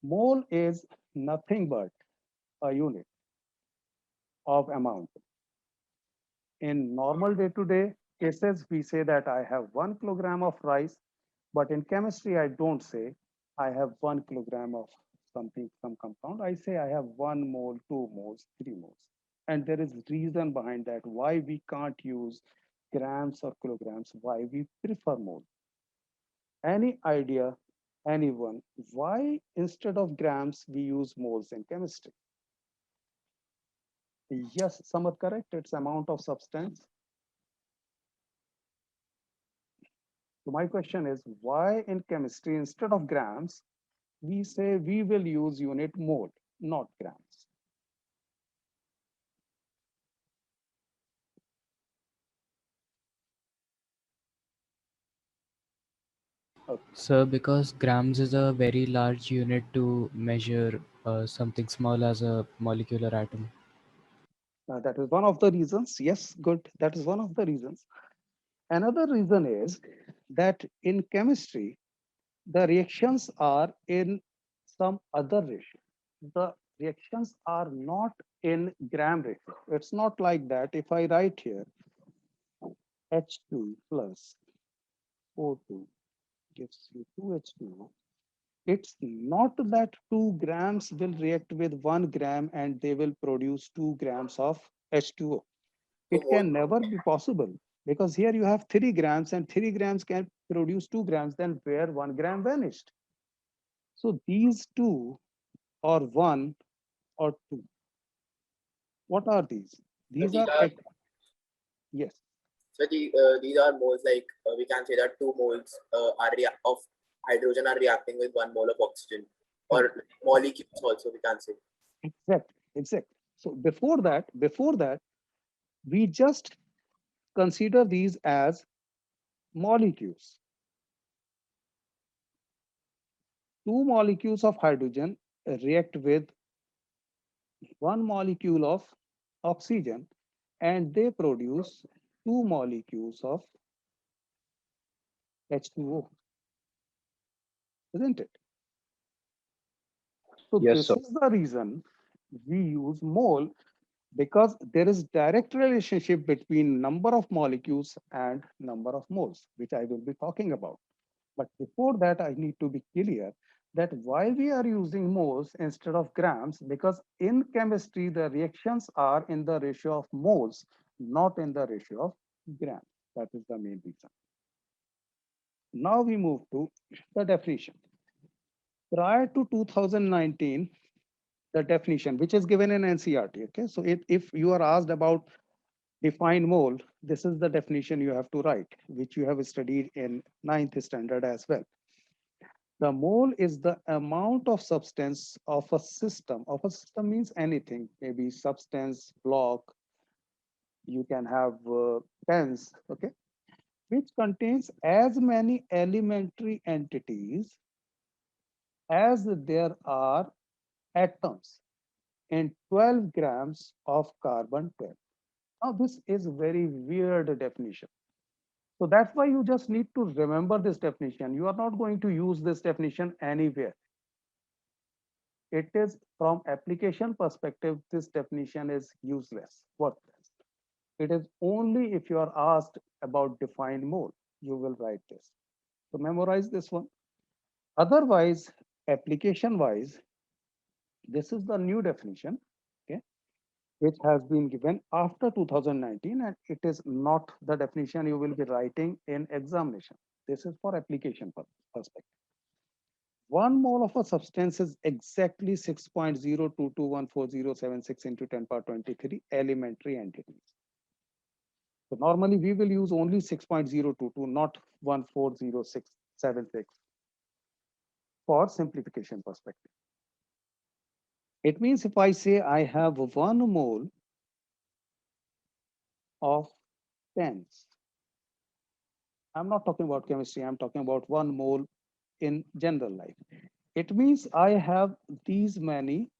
Mole is nothing but a unit of amount. In normal day-to-day cases, we say that I have 1 kilogram of rice, but in chemistry, I don't say I have 1 kilogram of something, some compound. I say I have 1 mole, 2 moles, 3 moles. And there is reason behind that, why we can't use grams or kilograms, why we prefer mole. Any idea, anyone, why instead of grams, we use moles in chemistry? Yes, some are correct. It's amount of substance. So my question is, why in chemistry, instead of grams, we say we will use unit mole, not grams? Okay, So, because grams is a very large unit to measure something small as a molecular atom. that is one of the reasons. Yes, good. That is one of the reasons. Another reason is that in chemistry, the reactions are in some other ratio. The reactions are not in gram ratio. It's not like that. If I write here H2 plus O2 gives you 2H2O, it's not that 2 grams will react with 1 gram and they will produce 2 grams of H2O. So It more. can never be possible because here you have 3 grams and 3 grams can produce 2 grams, then where 1 gram vanished. So these two or 1 or 2, what are these? These These are, are yes, these are moles, like we can say that 2 moles of hydrogen are reacting with 1 mole of oxygen, correct, or molecules also we can say. exact, exact. So before that, we just consider these as molecules. Two molecules of hydrogen react with 1 molecule of oxygen and they produce 2 molecules of H2O, isn't it? So Yes, this sir. is the reason we use mole, because there is direct relationship between number of molecules and number of moles, which I will be talking about. But before that, I need to be clear that why we are using moles instead of grams, because in chemistry, the reactions are in the ratio of moles, not in the ratio of grams. That is the main reason. Now we move to the definition. Prior to 2019, the definition, which is given in NCERT, okay? So if you are asked about define mole, this is the definition you have to write, which you have studied in ninth standard as well. The mole is the amount of substance of a system. Of a system means anything, maybe substance, block, you can have pens, okay, which contains as many elementary entities as there are atoms in 12 grams of carbon 12. Now, this is very weird definition. So that's why you just need to remember this definition. You are not going to use this definition anywhere. It is from application perspective, this definition is useless, worthless. It is only if you are asked about defined mole, you will write this. So memorize this one. Otherwise, application wise, this is the new definition, okay, which has been given after 2019, and it is not the definition you will be writing in examination. This is for application perspective. 1 mole of a substance is exactly 6.02214076 into 10 power 23 elementary entities. So normally we will use only 6.022, not 140676 for simplification perspective. It means if I say I have 1 mole of pens, I'm not talking about chemistry, I'm talking about 1 mole in general life. It means I have these many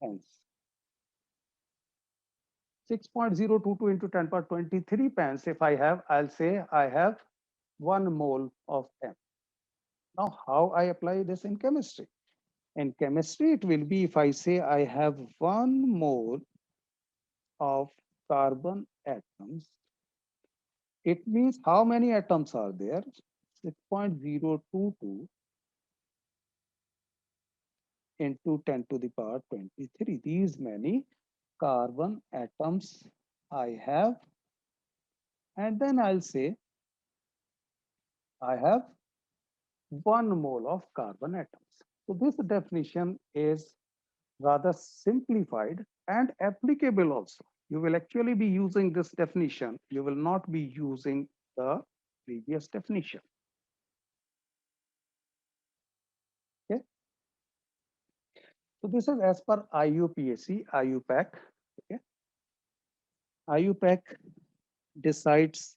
pens. 6.022 into 10 power 23 pens, if I have, I'll say I have 1 mole of pen. Now, how I apply this in chemistry? In chemistry, it will be if I say I have 1 mole of carbon atoms, it means how many atoms are there? 6.022 into 10 to the power 23. These many carbon atoms I have, and then I'll say I have 1 mole of carbon atoms. So this definition is rather simplified and applicable also. You will actually be using this definition. You will not be using the previous definition. Okay. So this is as per IUPAC, IUPAC. Okay. IUPAC decides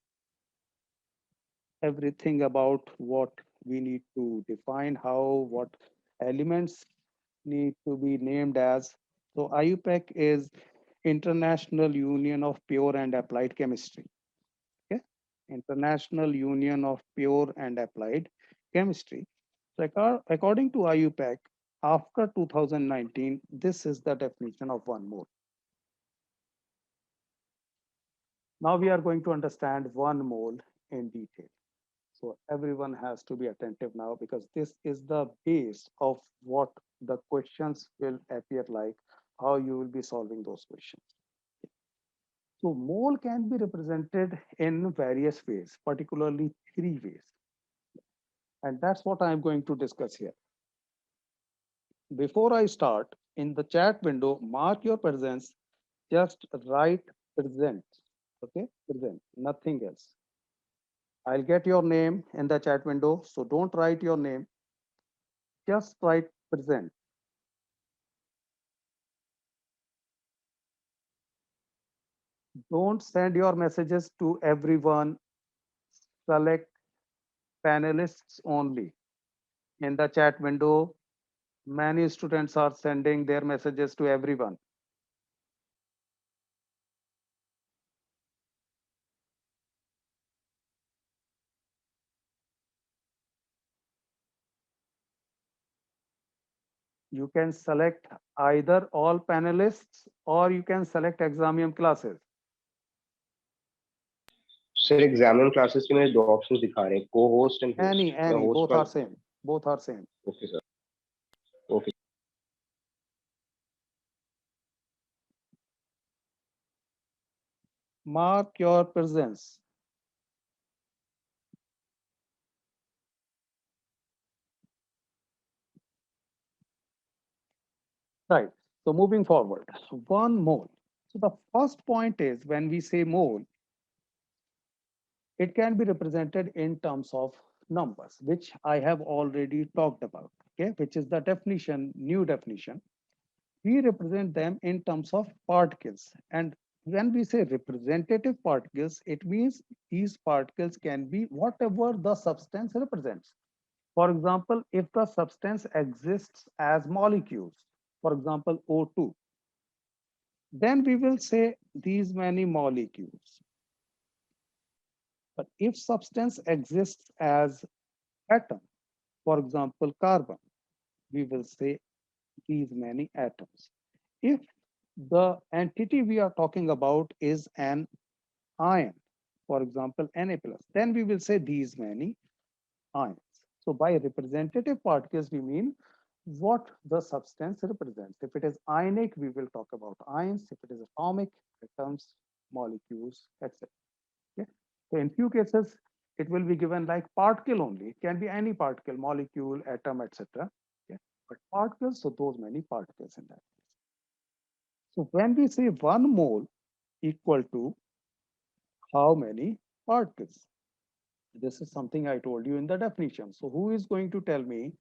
everything about what we need to define, how, what elements need to be named as. So IUPAC is International Union of Pure and Applied Chemistry. Okay, International Union of Pure and Applied Chemistry. So according to IUPAC, after 2019, this is the definition of 1 mole. Now we are going to understand 1 mole in detail. So everyone has to be attentive now because this is the base of what the questions will appear like, how you will be solving those questions. So mole can be represented in various ways, particularly 3 ways. And that's what I'm going to discuss here. Before I start, in the chat window, mark your presence, just write present, okay? Present, nothing else. I'll get your name in the chat window, so don't write your name, just write present. Don't send your messages to everyone, select panelists only. In the chat window, many students are sending their messages to everyone. You can select either all panelists or you can select examium classes. Sir examine classes के मेरे 2 options दिखा रहे हैं को host and host मैं Any, host both पर are same. Both are same. Okay sir okay Mark your presence. Right. So moving forward, 1 mole. So the first point is when we say mole, it can be represented in terms of numbers, which I have already talked about, okay, which is the definition, new definition. We represent them in terms of particles. And when we say representative particles, it means these particles can be whatever the substance represents. For example, if the substance exists as molecules, for example, O2, then we will say these many molecules. But if substance exists as atom, for example, carbon, we will say these many atoms. If the entity we are talking about is an ion, for example, Na plus, then we will say these many ions. So by representative particles, we mean what the substance represents. If it is ionic, we will talk about ions. If it is atomic, atoms, molecules, etc. Okay. So in few cases, it will be given like particle only. It can be any particle, molecule, atom, etc. Okay. But particles, so those many particles in that case. So when we say 1 mole equal to how many particles? This is something I told you in the definition. So who is going to tell me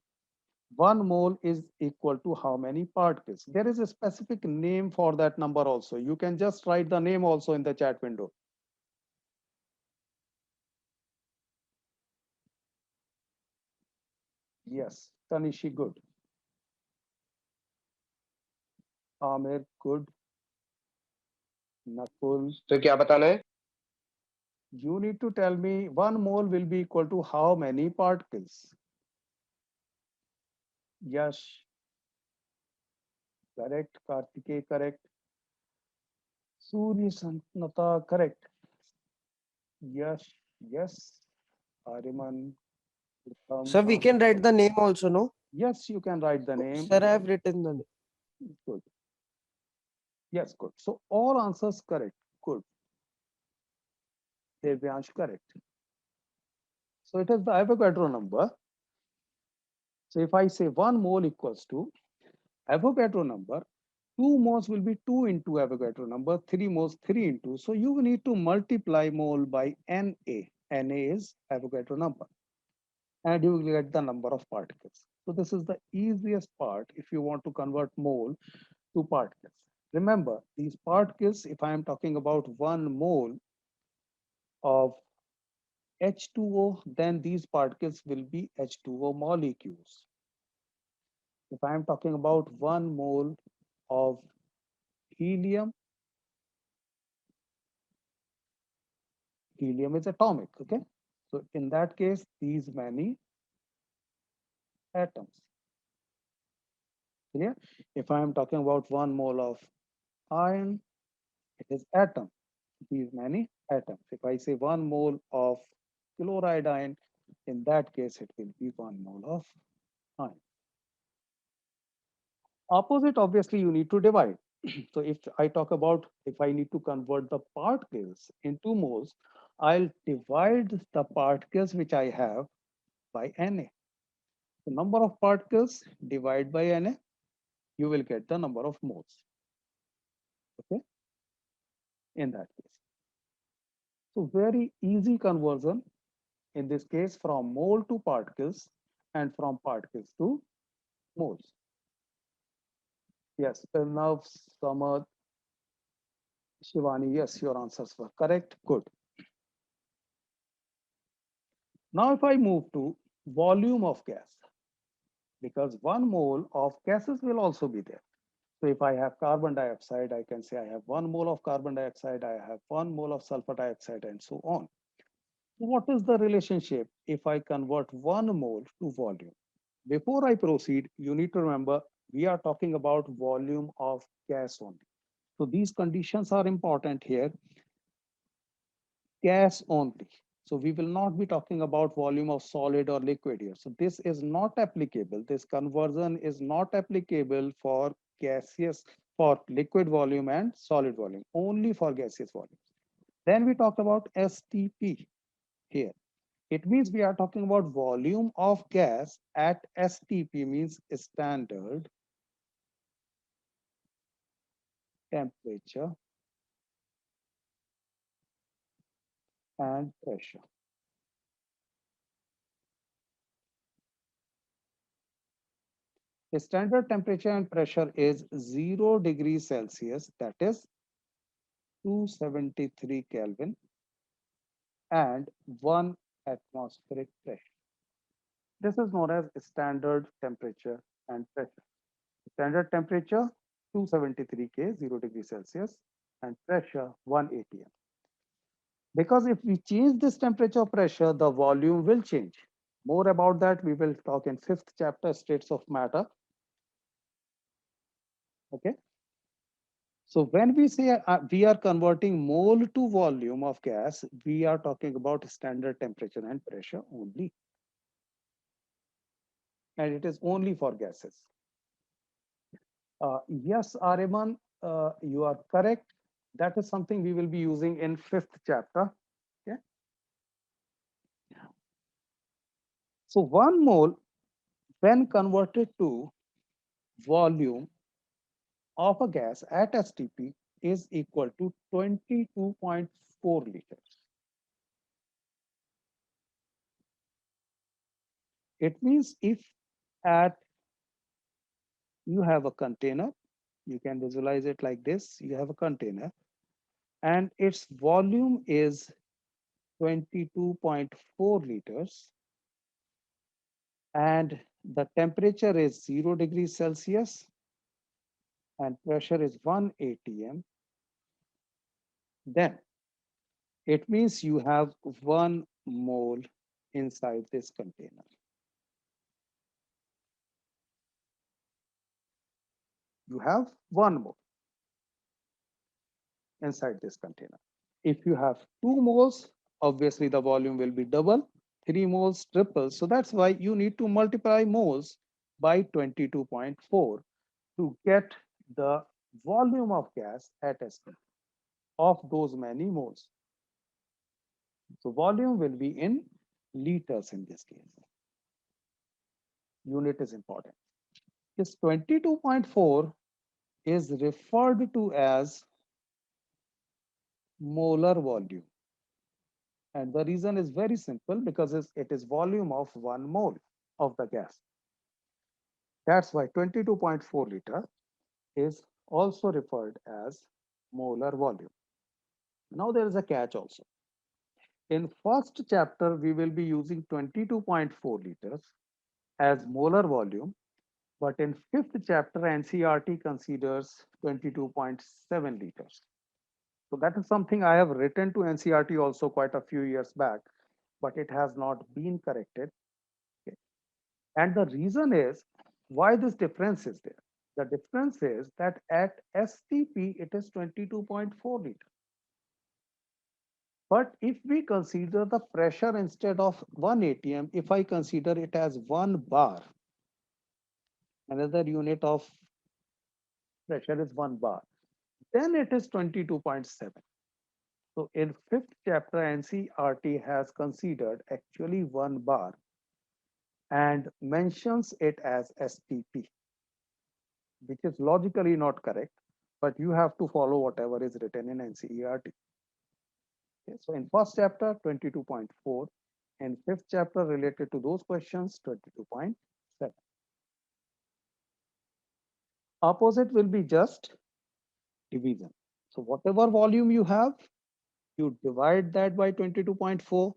1 mole is equal to how many particles? There is a specific name for that number also. You can just write the name also in the chat window. Yes, Tanishi, good. Amir, good. Nakul, sir क्या बताना है you need to tell me 1 mole will be equal to how many particles? Yash, correct. Kartike, correct. Surya Santnata, correct. Yash, yes. Ariman, Uttam, Sir, we can write the name also, no? yes, you can write the name. Sir, I have written the name. Good. Yes, good. So all answers correct. Good. Devyansh, correct. So it is the Avogadro number. So if I say 1 mole equals to Avogadro number, 2 moles will be 2 into Avogadro number, 3 moles 3 into. So you need to multiply mole by Na. Na is Avogadro number. And you will get the number of particles. So this is the easiest part if you want to convert mole to particles. Remember, these particles, if I am talking about 1 mole of H2O, then these particles will be H2O molecules. If I am talking about 1 mole of helium, helium is atomic, okay? So in that case, these many atoms. Clear? If I am talking about 1 mole of iron, it is atom. These many atoms. If I say 1 mole of chloride ion, in that case, it will be 1 mole of iron. Opposite, obviously, you need to divide. So if I talk about, if I need to convert the particles into moles, I'll divide the particles which I have by Na. The number of particles divided by Na, you will get the number of moles. Okay, in that case. So very easy conversion in this case from mole to particles and from particles to moles. Yes, now Samad, Shivani, yes, your answers were correct. Good. Now if I move to volume of gas, because 1 mole of gases will also be there. So if I have carbon dioxide, I can say I have 1 mole of carbon dioxide, I have 1 mole of sulfur dioxide, and so on. What is the relationship if I convert 1 mole to volume? Before I proceed, you need to remember we are talking about volume of gas only. So these conditions are important here. Gas only. So we will not be talking about volume of solid or liquid here. So this is not applicable. This conversion is not applicable for gaseous, for liquid volume and solid volume, only for gaseous volume. Then we talk about STP here. It means we are talking about volume of gas at STP, means standard temperature and pressure. The standard temperature and pressure is 0 degrees Celsius, that is 273 Kelvin, and 1 atmospheric pressure. This is known as standard temperature and pressure. Standard temperature 273 K, 0 degrees Celsius, and pressure 1 atm. Because if we change this temperature pressure, the volume will change. More about that we will talk in 5th chapter, states of matter. Okay. So when we say we are converting mole to volume of gas, we are talking about standard temperature and pressure only. And it is only for gases. Yes, Ariman, you are correct. That is something we will be using in 5th chapter. Okay. So 1 mole, when converted to volume of a gas at STP, is equal to 22.4 liters. It means if at you have a container, you can visualize it like this. You have a container and its volume is 22.4 liters and the temperature is 0 degrees Celsius and pressure is 1 atm, then it means you have 1 mole inside this container. you have 1 mole inside this container. If you have 2 moles, obviously the volume will be double, 3 moles, triple. So that's why you need to multiply moles by 22.4 to get the volume of gas at SP of those many moles. So volume will be in liters in this case. Unit is important. This 22.4 is referred to as molar volume. And the reason is very simple because it is volume of 1 mole of the gas. That's why 22.4 liter is also referred as molar volume. Now there is a catch also. In first chapter, we will be using 22.4 liters as molar volume, but in fifth chapter, NCERT considers 22.7 liters. So that is something I have written to NCERT also quite a few years back, but it has not been corrected. Okay. And the reason is why this difference is there. The difference is that at STP, it is 22.4 liter. But if we consider the pressure instead of 1 atm, if I consider it as 1 bar, another unit of pressure is 1 bar, then it is 22.7. So in fifth chapter, NCERT has considered actually 1 bar and mentions it as STP, which is logically not correct, but you have to follow whatever is written in NCERT. Okay, so in first chapter, 22.4, and fifth chapter related to those questions, 22.7. Opposite will be just division. So whatever volume you have, you divide that by 22.4,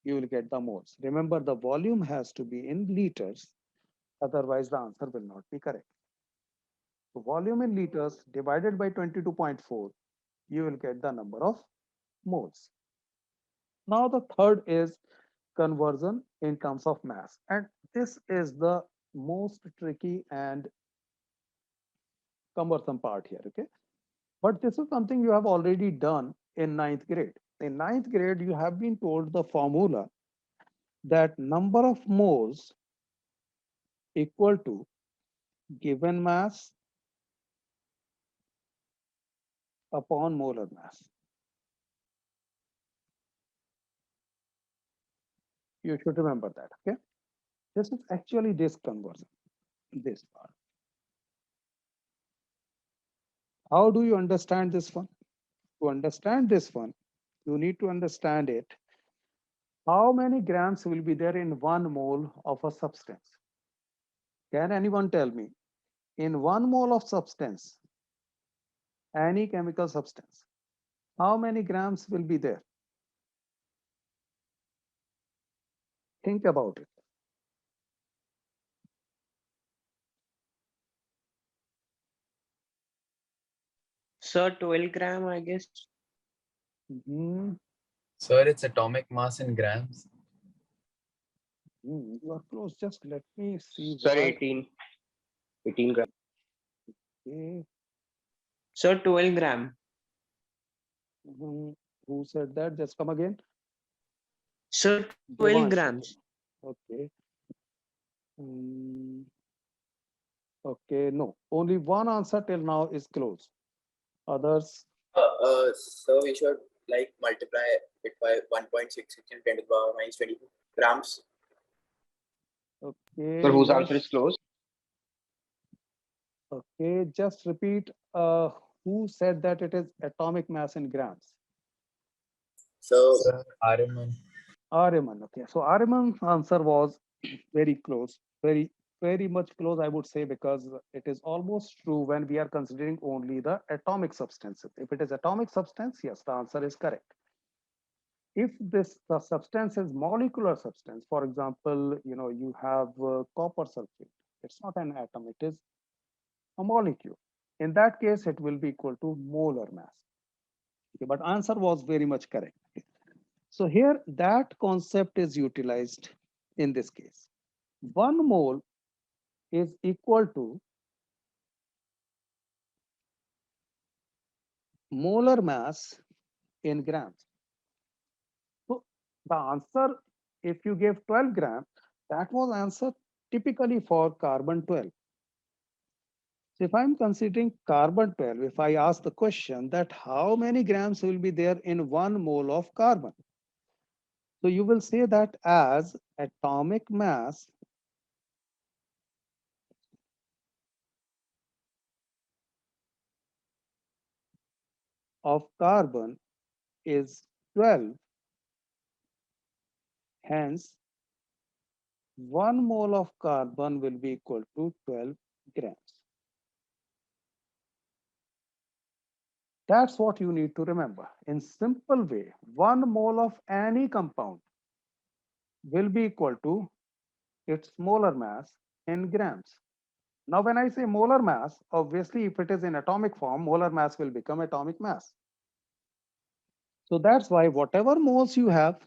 you will get the moles. Remember, the volume has to be in liters, otherwise the answer will not be correct. So volume in liters divided by 22.4, you will get the number of moles. Now the third is conversion in terms of mass. And this is the most tricky and cumbersome part here, okay? But this is something you have already done in ninth grade. In ninth grade, you have been told the formula that number of moles equal to given mass upon molar mass. You should remember that, okay? This is actually this conversion, this part. How do you understand this one? To understand this one, you need to understand it. How many grams will be there in 1 mole of a substance? Can anyone tell me? In 1 mole of substance, any chemical substance, how many grams will be there? Think about it. Sir, 12 gram, I guess. Mhm. Sir, it's atomic mass in grams. You are close. Just let me see. Sir, Why. 18 grams. Okay. Sir, 12 gram. Who said that? Just come again. Sir, 12 Devansh. grams. Okay. Okay, no. Only one answer till now is close. Others. So we should like multiply it by 1.66 and 10 to the power minus 22 grams. Okay. Sir, whose yes. answer is close? Okay, just repeat. Who said that it is atomic mass in grams? So Sir, Ariman. Ariman. Okay, so Ariman's answer was very close, very much close, I would say, because it is almost true when we are considering only the atomic substances. If it is atomic substance, yes, the answer is correct. If the substance is molecular substance, for example, you have copper sulfate. It's not an atom; it is a molecule. In that case, it will be equal to molar mass. Okay, but answer was very much correct. So here that concept is utilized in this case. 1 mole is equal to molar mass in grams. So the answer, if you give 12 grams, that was answer typically for carbon 12. So if I'm considering carbon 12, if I ask the question that how many grams will be there in 1 mole of carbon? So you will say that as atomic mass of carbon is 12, hence 1 mole of carbon will be equal to 12 grams. That's what you need to remember. In simple way, 1 mole of any compound will be equal to its molar mass in grams. Now, when I say molar mass, obviously, if it is in atomic form, molar mass will become atomic mass. So that's why whatever moles you have,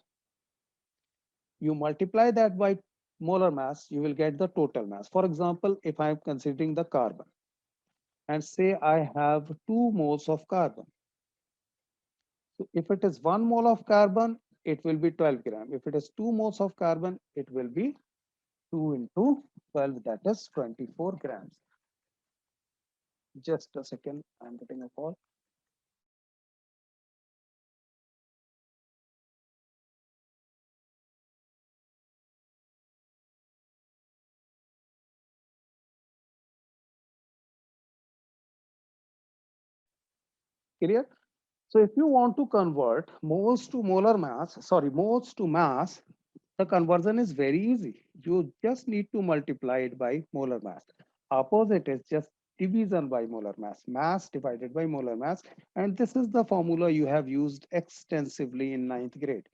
you multiply that by molar mass, you will get the total mass. For example, if I'm considering the carbon and say I have 2 moles of carbon. So if it is 1 mole of carbon, it will be 12 grams. If it is 2 moles of carbon, it will be 2 into 12, that is 24 grams. Just a second, I'm getting a call. Clear? So if you want to convert moles to molar mass, sorry, moles to mass, the conversion is very easy. You just need to multiply it by molar mass. Opposite is just division by molar mass, mass divided by molar mass. And this is the formula you have used extensively in 9th grade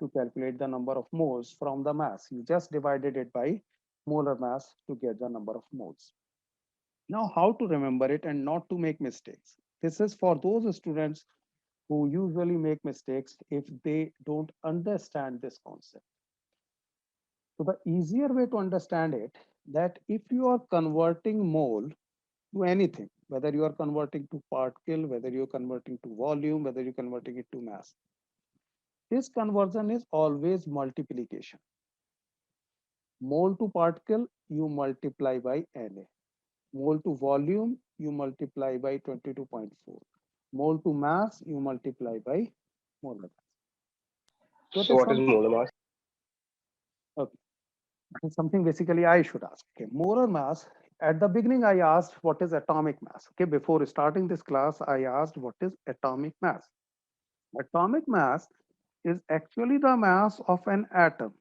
to calculate the number of moles from the mass. You just divided it by molar mass to get the number of moles. Now, how to remember it and not to make mistakes? This is for those students who usually make mistakes if they don't understand this concept. So the easier way to understand it, that if you are converting mole to anything, whether you are converting to particle, whether you're converting to volume, whether you're converting it to mass, this conversion is always multiplication. Mole to particle, you multiply by Na. Mole to volume, you multiply by 22.4. Mole to mass, you multiply by molar mass. So it So is what is something, molar mass? okay, it is something basically I should ask. Okay, molar mass, at the beginning I asked what is atomic mass. Okay, before starting this class, I asked what is atomic mass. Atomic mass is actually the mass of an atom.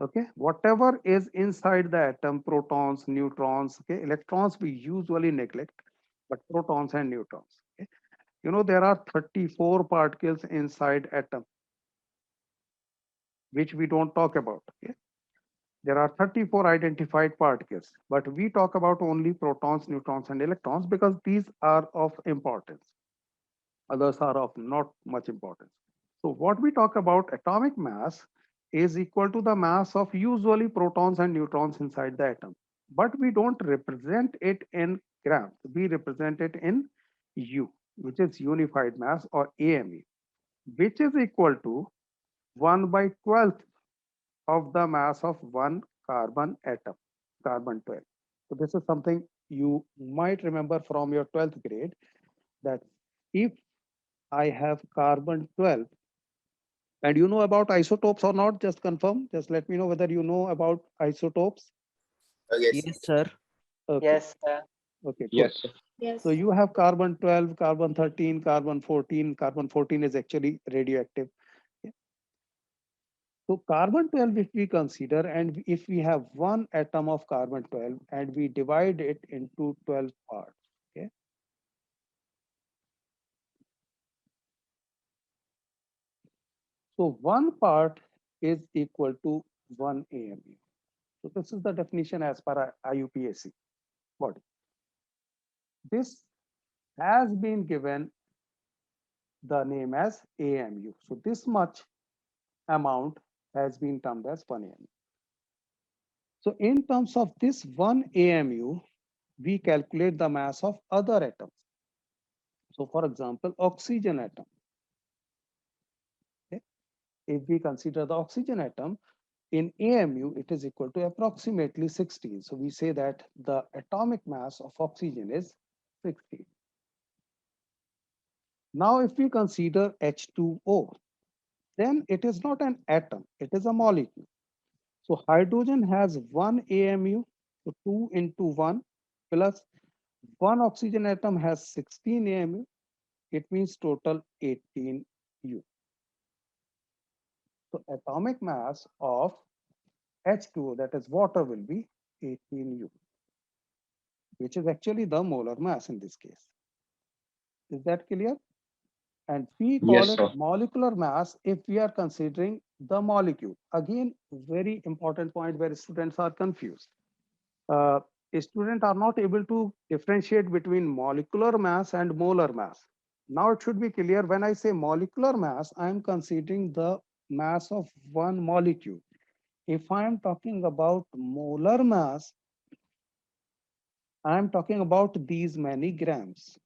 Okay, whatever is inside the atom, protons, neutrons, okay, electrons we usually neglect, but protons and neutrons. Okay, you know there are 34 particles inside atom, which we don't talk about. Okay, there are 34 identified particles, but we talk about only protons, neutrons, and electrons because these are of importance. Others are of not much importance. So what we talk about atomic mass is equal to the mass of usually protons and neutrons inside the atom. But we don't represent it in grams. We represent it in U, which is unified mass or AMU, which is equal to 1 by 12th of the mass of one carbon atom, carbon 12. So this is something you might remember from your 12th grade, that if I have carbon 12, and you know about isotopes or not, just confirm, just let me know whether you know about isotopes. Yes. Yes, sir. Okay, Yes, sir. okay, good. Yes. Yes. So you have carbon 12, carbon 13, carbon 14. Carbon 14 is actually radioactive. Yeah. So carbon 12, if we consider, and if we have one atom of carbon 12 and we divide it into 12 parts, okay. So one part is equal to 1 AMU. So this is the definition as per IUPAC body. This has been given the name as AMU. So this much amount has been termed as 1 AMU. So in terms of this 1 AMU, we calculate the mass of other atoms. So for example, oxygen atom. Okay? If we consider the oxygen atom, in AMU, it is equal to approximately 16. So we say that the atomic mass of oxygen is 16. Now, if we consider H2O, then it is not an atom, it is a molecule. So hydrogen has one AMU, so 2 into 1 plus one oxygen atom has 16 AMU. It means total 18 U. So atomic mass of H2O, that is water, will be 18 U, which is actually the molar mass in this case. Is that clear? And we call Yes, it sir. molecular mass if we are considering the molecule. Again, very important point where students are confused. Uh, Students are not able to differentiate between molecular mass and molar mass. Now it should be clear, when I say molecular mass, I am considering the mass of one molecule. If I am talking about molar mass, I am talking about these many grams.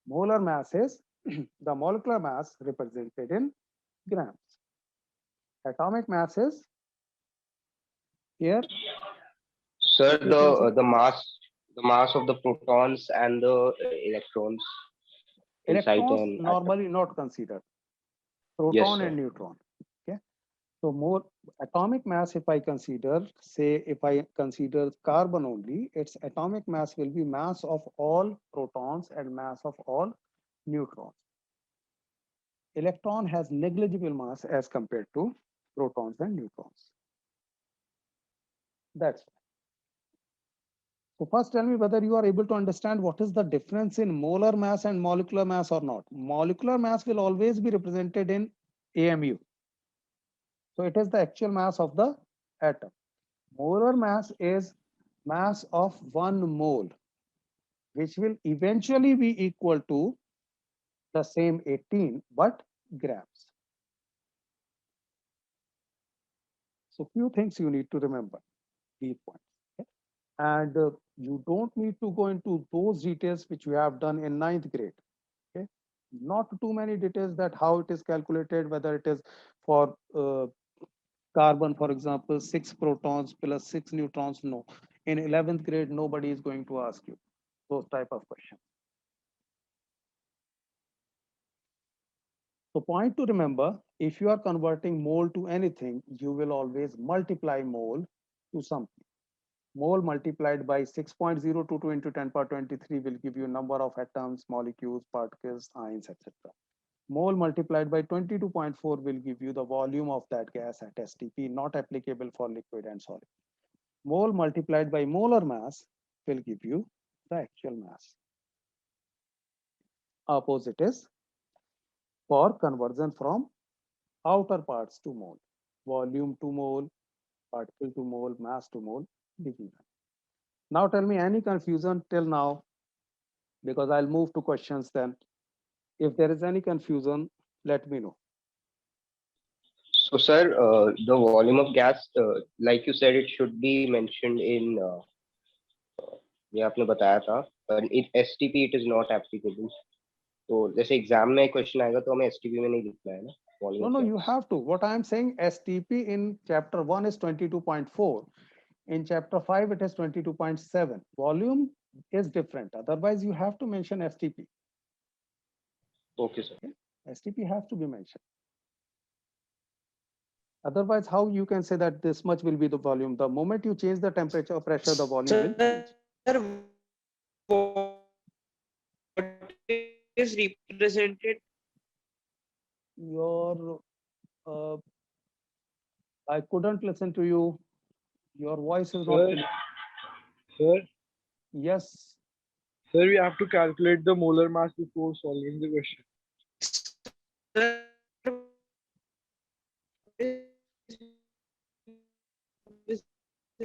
Molar mass is the molecular mass represented in grams. Atomic mass is here. Sir, What you can say? the mass of the protons and the electrons inside Electrons an atom. normally not considered. Yes, Proton sir. and neutron. Okay. So more atomic mass, if I consider, say, if I consider carbon only, its atomic mass will be mass of all protons and mass of all neutrons. Electron has negligible mass as compared to protons and neutrons. That's so first tell me whether you are able to understand what is the difference in molar mass and molecular mass or not. Molecular mass will always be represented in AMU. So it is the actual mass of the atom. Molar mass is mass of 1 mole, which will eventually be equal to the same 18, but grams. So few things you need to remember, these points. Okay? And you don't need to go into those details which you have done in 9th grade. Okay? Not too many details that how it is calculated, whether it is for carbon, for example, 6 protons plus 6 neutrons. No, in 11th grade, nobody is going to ask you those type of questions. So point to remember, if you are converting mole to anything, you will always multiply mole to something. Mole multiplied by 6.022 into 10 power 23 will give you number of atoms, molecules, particles, ions, etc. Mole multiplied by 22.4 will give you the volume of that gas at STP, not applicable for liquid and solid. Mole multiplied by molar mass will give you the actual mass. Opposite is for conversion from outer parts to mole, volume to mole, particle to mole, mass to mole. Now tell me any confusion till now, because I'll move to questions then. If there is any confusion, let me know. So, sir, the volume of gas, like you said, it should be mentioned in. ये आपने बताया था, but in STP it is not applicable. तो जैसे exam में question आएगा तो हमें STP में नहीं लिखना है ना. No, you have to. What I am saying, STP in chapter 1 is 22.4. In chapter 5, it is 22.7. Volume is different. Otherwise, you have to mention STP. Okay, sir. Okay? STP has to be mentioned. Otherwise, how you can say that this much will be the volume? The moment you change the temperature or pressure, the volume will change. Sir, what is represented? Your, I couldn't listen to you. Your voice is not Sir, clear. sir, Yes. sir, we have to calculate the molar mass before solving the question. Sir,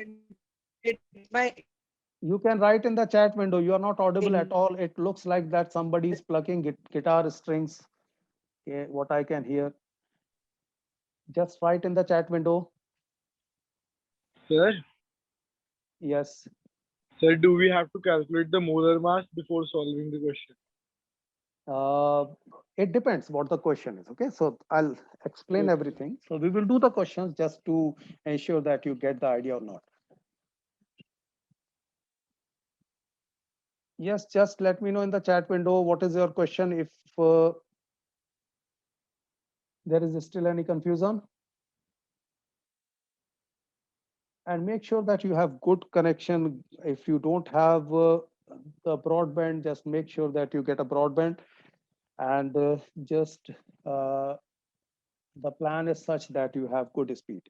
represented by You can write in the chat window. You are not audible at all. It looks like that somebody is plucking guitar strings. Okay, what I can hear. Just write in the chat window. Sir, Yes. Sir, do we have to calculate the molar mass before solving the question? Uh, it depends what the question is. Okay, so I'll explain Okay. everything. So we will do the questions just to ensure that you get the idea or not. Yes, just let me know in the chat window what is your question if there is still any confusion. And make sure that you have good connection. If you don't have the broadband, just make sure that you get a broadband. And just the plan is such that you have good speed.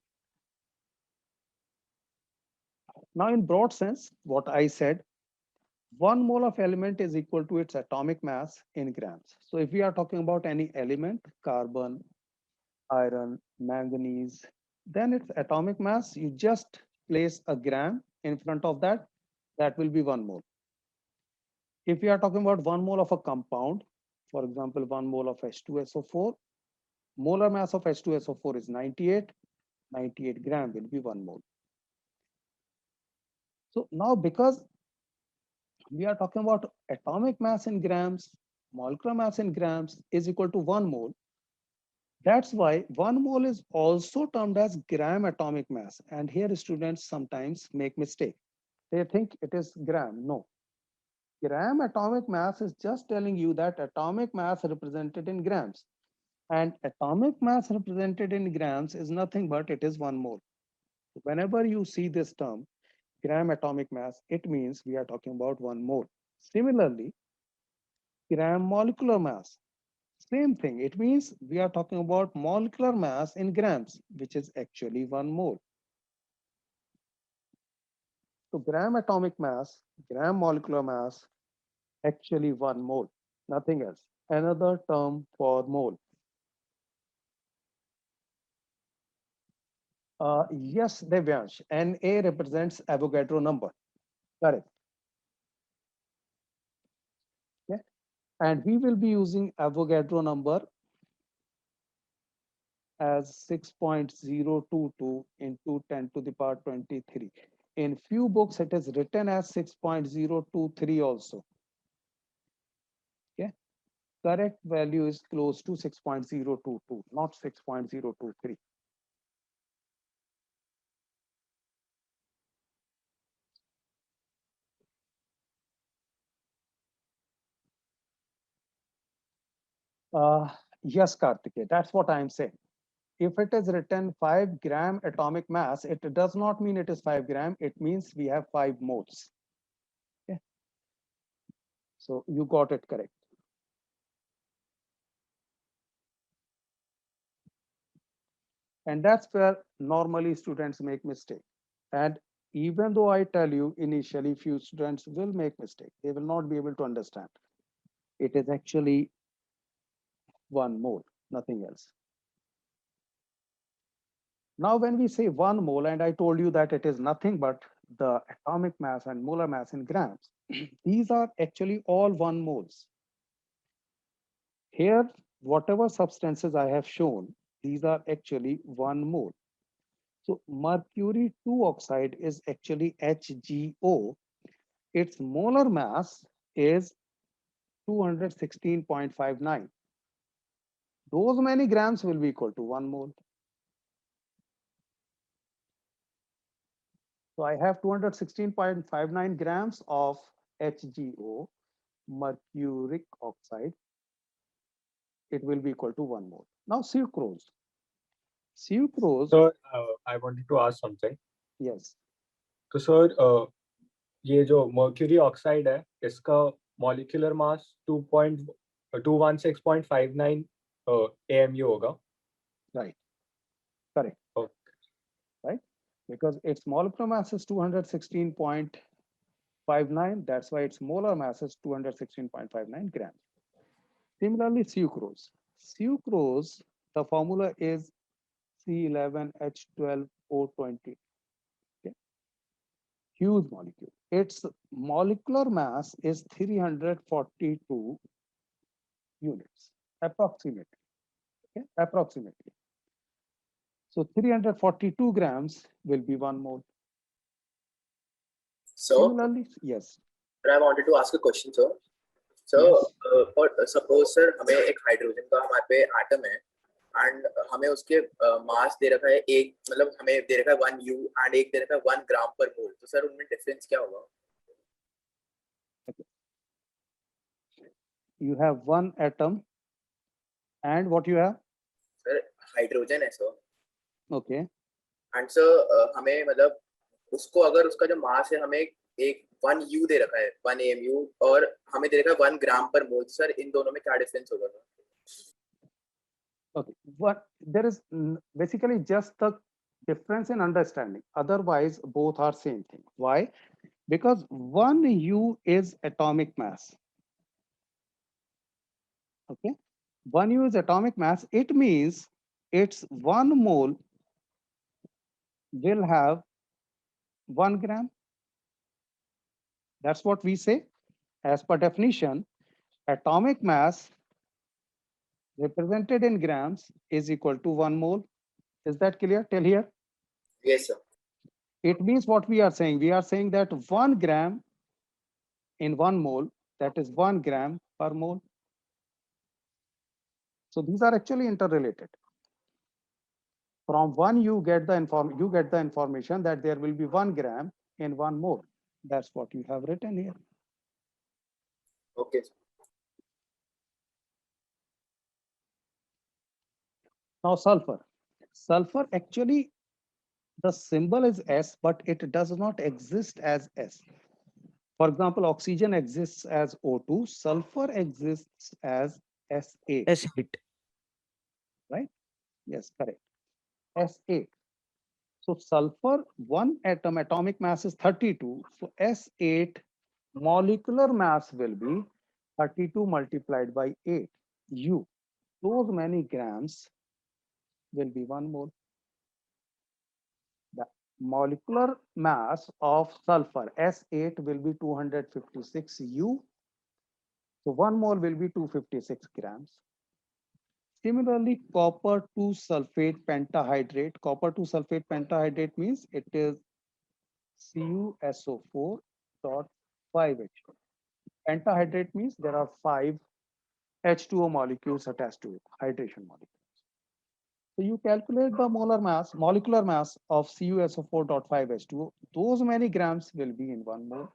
Now, in broad sense, what I said, 1 mole of element is equal to its atomic mass in grams. So if we are talking about any element, carbon, iron, manganese, then its atomic mass, you just place a gram in front of that, that will be 1 mole. If we are talking about 1 mole of a compound, for example, 1 mole of H2SO4, molar mass of H2SO4 is 98, 98 gram will be 1 mole. So now because we are talking about atomic mass in grams, molecular mass in grams is equal to 1 mole. That's why 1 mole is also termed as gram atomic mass. And here students sometimes make mistake. They think it is gram. No. Gram atomic mass is just telling you that atomic mass represented in grams. And atomic mass represented in grams is nothing but it is 1 mole. Whenever you see this term, gram atomic mass, it means we are talking about 1 mole. Similarly, gram molecular mass, same thing. It means we are talking about molecular mass in grams, which is actually 1 mole. So gram atomic mass, gram molecular mass, actually 1 mole, nothing else. Another term for mole. Yes, Devyansh, Na represents Avogadro number. Correct. Okay. And we will be using Avogadro number as 6.022 into 10 to the power 23. In few books, it is written as 6.023 also. Okay. Correct value is close to 6.022, not 6.023. Yes, Karthikeya, that's what I'm saying. If it is written 5 gram atomic mass, it does not mean it is 5 gram. It means we have 5 moles. Okay. So you got it correct. And that's where normally students make mistake. And even though I tell you initially, few students will make mistake. They will not be able to understand. It is actually 1 mole, nothing else. Now, when we say 1 mole, and I told you that it is nothing but the atomic mass and molar mass in grams, these are actually all 1 moles. Here, whatever substances I have shown, these are actually 1 mole. So mercury 2 oxide is actually HgO. Its molar mass is 216.59. Those many grams will be equal to 1 mole. So I have 216.59 grams of HgO, mercuric oxide. It will be equal to 1 mole. Now sucrose. Sucrose, Sir, I wanted to ask something. yes. तो sir ये जो mercury oxide है इसका molecular mass 2.216.59 AMU होगा. Right. Correct. Okay. Right? Because its molecular mass is 216.59. That's why its molar mass is 216.59 grams. Similarly, sucrose. Sucrose, the formula is C11H12O20. Okay. Huge molecule. Its molecular mass is 342 units, approximately. Okay. Approximately. So 342 grams will be 1 mole. So, Similarly, yes. I wanted to ask a question, sir. So, Yes. for suppose sir, हमें एक hydrogen का हमारे पे atom है and हमें उसके मास दे रखा है एक, मतलब हमें दे रखा है 1 U एंड एक दे रखा है 1 ग्राम पर मोल, तो सर उनमें डिफरेंस क्या होगा? You have one atom and what you have? Sir hydrogen है सर, Okay. एंड सर हमें मतलब उसको अगर उसका जो मास है हमें एक 1 U दे रखा है 1 AMU और हमें दे रखा है 1 ग्राम पर मोल, सर इन दोनों में क्या डिफरेंस होगा sir? Okay. What there is basically just the difference in understanding. Otherwise, both are same thing. Why? Because 1 U is atomic mass. Okay. 1 U is atomic mass. It means its 1 mole will have 1 gram. That's what we say. As per definition, atomic mass represented in grams is equal to 1 mole. Is that clear till here? Yes sir. It means what we are saying. We are saying that 1 gram in 1 mole, that is 1 gram per mole. So these are actually interrelated. From 1 you get the information that there will be 1 gram in 1 mole. That's what you have written here. Okay. Now sulfur. Sulfur actually the symbol is S, but it does not exist as S. For example, oxygen exists as O2, sulfur exists as S8. S8. Right? Yes, correct. S8. So sulfur, one atom, atomic mass is 32. So S8 molecular mass will be 32 multiplied by 8, U. Those many grams will be 1 mole. The molecular mass of sulfur, S8, will be 256 U. So 1 mole will be 256 grams. Similarly, copper 2 sulfate pentahydrate. Copper 2 sulfate pentahydrate means it is CuSO4.5H2. Pentahydrate means there are 5 H2O molecules attached to it, hydration molecules. So you calculate the molecular mass of CuSO4.5H2O. Those many grams will be in 1 mole.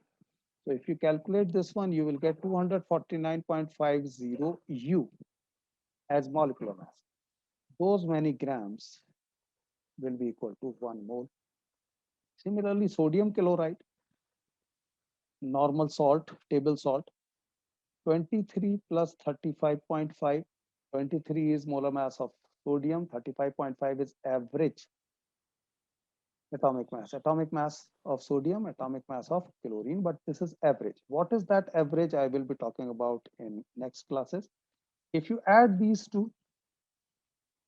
So if you calculate this one, you will get 249.50 U as molecular mass. Those many grams will be equal to 1 mole. Similarly, sodium chloride, normal salt, table salt, 23 plus 35.5. 23 is molar mass of sodium, 35.5 is average atomic mass. Atomic mass of sodium, atomic mass of chlorine, but this is average. What is that average? I will be talking about in next classes. If you add these two,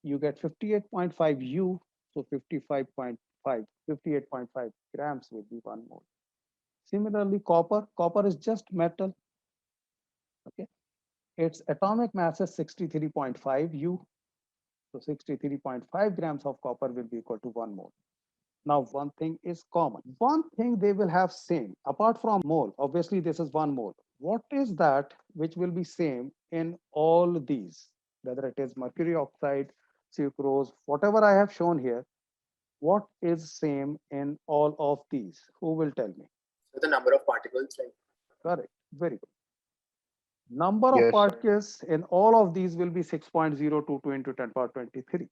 you get 58.5 U, so 58.5 grams will be 1 mole. Similarly, copper is just metal. Okay, its atomic mass is 63.5 U, so 63.5 grams of copper will be equal to 1 mole. Now, one thing is common. One thing they will have same, apart from mole, obviously this is 1 mole. What is that which will be same in all these, whether it is mercury oxide, sucrose, whatever I have shown here, what is same in all of these? Who will tell me? So the number of particles, right? Correct, very good. Number of Yes, sir. particles in all of these will be 6.022 into 10 power 23.